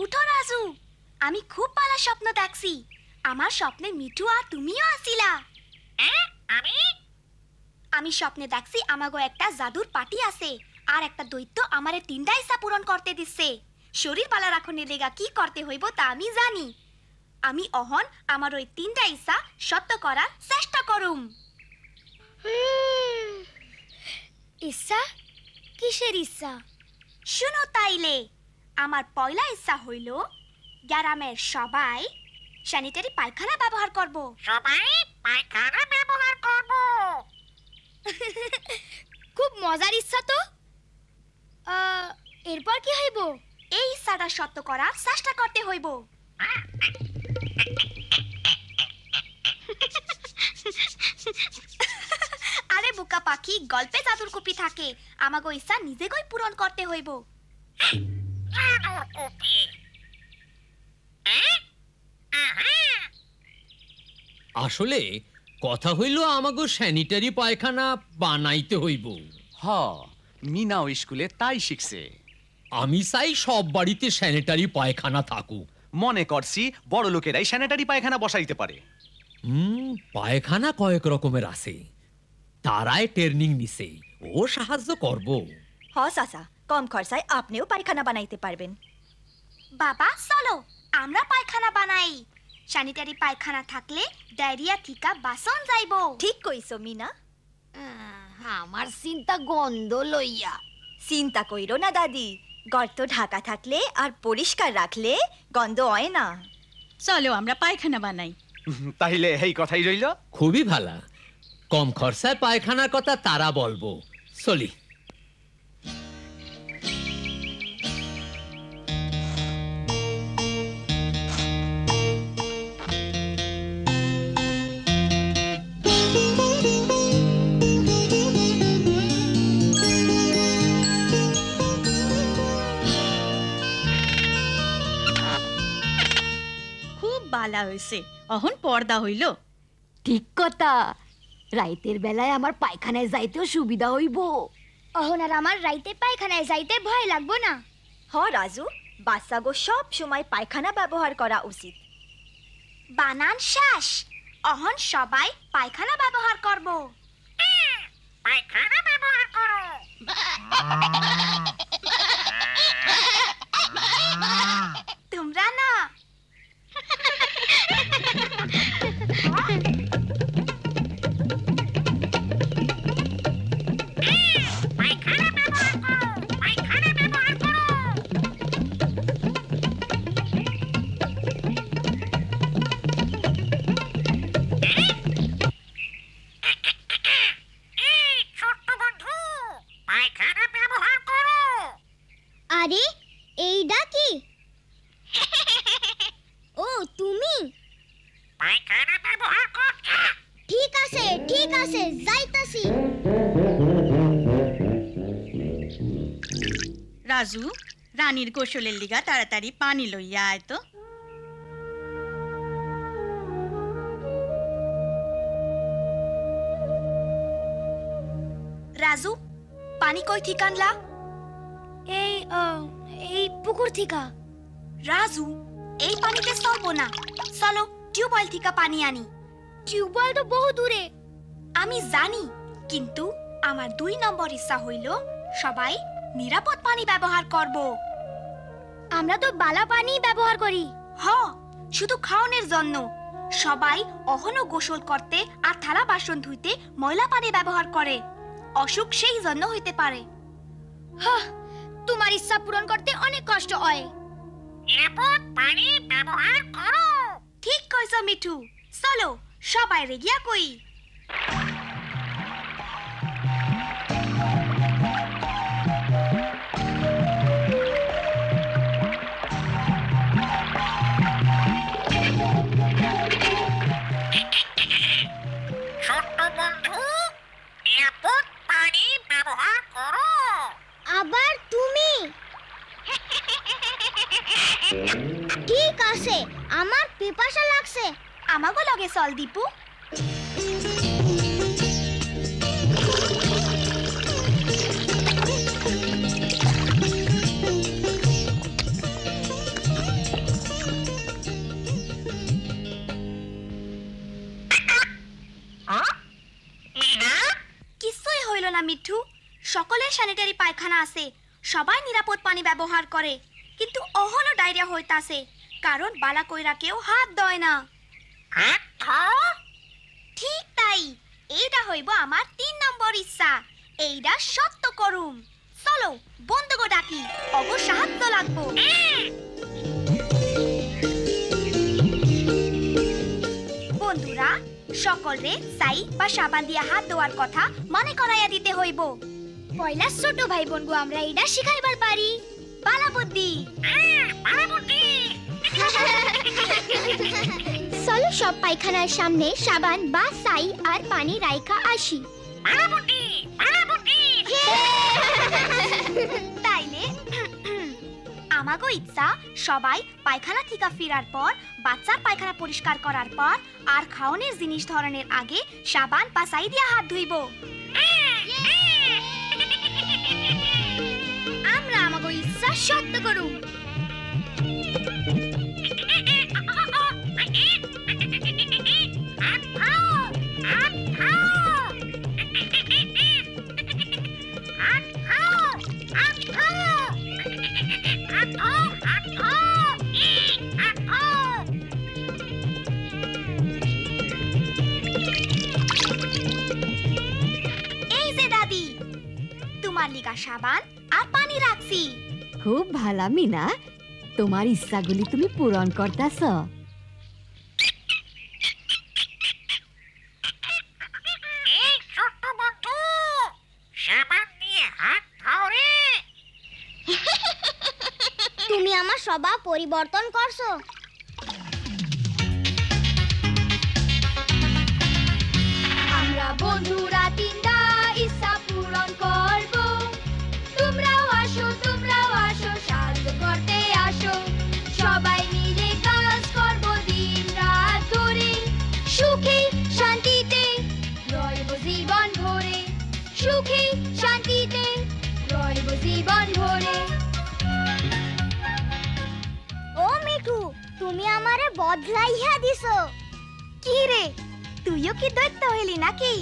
উঠো রাজু, আমি খুব ভালো স্বপ্ন দেখছি। আমার স্বপ্নে মিঠু আর তুমিও আসিলা। আমি স্বপ্নে দেখছি আমাগো একটা জাদুর পার্টি আছে, আর একটা দৈত্য আমারে 3টা ইচ্ছা পূরণ করতে দিচ্ছে। শরীর ভালো রাখনের লেগা কি করতে হইব তা আমি জানি। আমি অহন আমার ওই 3টা ইচ্ছা সত্য করার চেষ্টা করুম। ইচ্ছা? কিসের ইচ্ছা? শুনো তাইলে, আমার পয়লা ইচ্ছা হইল গ্রামের সবাই স্যানিটারি পায়খানা ব্যবহার করব। সবাই পায়খানা ব্যবহার করব। খুব মজার ইচ্ছা তো। এরপর কি হইব? এই ইচ্ছাটা সত্য করার চেষ্টা করতে হইব। আরে বোকা পাখি, গল্পে জাদুর কুপি থাকে, আমাগো ইচ্ছা নিজেগই পূরণ করতে হইব। জাদুর কুপি? আসলে কথা হইল আমাগো স্যানিটারি পায়খানা বানাইতে হইব। হ, মিনাও স্কুলে তাই শিখছে। আমি চাই সব বাড়িতে স্যানিটারি পায়খানা থাকুক। মনে করছি বড় লোকেরাই স্যানিটারি পায়খানা বসাইতে পারে। পায়খানা কয়েক রকমের আছে, তারাই ট্রেনিং নিছে, ও সাহায্য করব। হ চাচা, কম খরচায় আপনিও পায়খানা বানাইতে পারবেন। বাবা চলো আমরা পায়খানা বানাই। স্যানিটারি পায়খানা থাকলে ডায়রিয়া থিকা বাসন যাইব। ঠিক কইছো মিনা। আমার চিন্তা গন্ধ লইয়া। চিন্তা কইরো না দাদি, গর্ত ঢাকা থাকলে আর পরিষ্কার রাখলে গন্ধ হয় না। চলো আমরা পায়খানা বানাই। তাইলে এই কথাই রইল। খুবই ভালো, কম খরচায় পায়খানার কথা তারা বলবো। চলি। বালা হইছে, অহন পর্দা হইল। ঠিক কথা, রাইতের বেলায় আমার পায়খানায় যাইতেও সুবিধা হইব। অহন আর আমার রাইতে পায়খানায় যাইতে ভয় লাগবো না। হ রাজু, বাচ্চাগো সব সময় পায়খানা ব্যবহার করা উচিত। বানান শেষ, অহন সবাই পায়খানা ব্যবহার করব। পায়খানা ব্যবহার করো। তোমরা না। পায়খানা ব্যবহার করো, পায়খানা ব্যবহার করো। এই ছোট্ট বন্ধু, পায়খানা ব্যবহার করো। আরে এইটা কি? ও তুমি? পায়খানা ব্যবহার করছো? ঠিক আছে যাইতাছি। রাজু, রানীর গোসলের লিগা তাড়াতাড়ি পানি লইয়া আয় তো। রাজু, পানি কই থেকে আনলা? এই পুকুর থেকে। রাজু, এই পানিতে চলবো না, চলো টিউবওয়েল থেকে পানি আনি। টিউবওয়েল তো বহু দূরে। আমি জানি, কিন্তু আমার 2 নম্বর ইচ্ছা হইল সবাই নিরাপদ পানি ব্যবহার করব। আমরা তো বালা পানি ব্যবহার করি। হ, শুধু খাওয়ানোর জন্য। সবাই অহনো গোসল করতে আর থালা বাসন ধুইতে ময়লা পানি ব্যবহার করে, অসুখ সেই জন্য হইতে পারে। হ্যাঁ, তোমার ইচ্ছা পূরণ করতে অনেক কষ্ট হয়। নিরাপদ পানি ব্যবহার করো। ঠিক কইছো মিঠু, চলো সবাই রেগিয়া কই। ছোট্ট বন্ধু, নিরাপদ পানি ব্যবহার করো। আবার তুমি? ঠিক আছে, আমার পিপাসা লাগছে। আমাগো লগে চল দীপু। মিঠু, সকলের স্যানিটারি পায়খানা আছে, সবাই নিরাপদ পানি ব্যবহার করে, কিন্তু অহনো ডায়রিয়া হইতাছে কারণ বালা কইরা কেউ হাত দয় না। ঠিক তাই, এইটা হইব আমার 3 নম্বর ইচ্ছা। এইটা সত্য করুম। চলো বন্ধুগো ডাকি, অবশ্য সাহায্য লাগবো। বন্ধুরা, সকলরে সাই বা সাবান দিয়ে হাত ধোয়ার কথা মনে করাইয়া দিতে হইব। পয়লা ছোট ভাই বোনগো আমরা এইটা শিখাইবার পারি। বালা বুদ্ধি। চলো সব পায়খানার সামনে সাবান বা সাই আর পানি রাইখা আসি। তাইলে আমাগো ইচ্ছা সবাই পায়খানা থেকে ফেরার পর বাচ্চার পায়খানা পরিষ্কার করার পর আর খাওয়ানোর জিনিস ধরনের আগে সাবান বা সাই দিয়ে হাত ধুইব। আমরা আমাগো ইচ্ছা সত্য করুম। এই যে দাদি, তোমার লিগা সাবান আর পানি রাখছি। খুব ভালো মিনা, তোমার ইচ্ছাগুলি তুমি পূরণ করতাছ। এই ছোট্ট বন্ধু, সাবান দিয়ে হাত ধোও রে। তুমি আমার স্বভাব পরিবর্তন করছো। আমরা বন্ধুরা তিনটা ইচ্ছা পূরণ করব। তোমরাও আসো সাহায্য করতে আসো। সবাই মিলে কাজ করব দিন রাত ধরে। সুখে শান্তিতে রইব জীবন ভরে। সুখে শান্তিতে রইব জীবন ভরে। ও মিঠু, তুমি আমারে বদলাইয়া দিছো। কি রে, তুইও কি দৈত্য হইলি নাকি?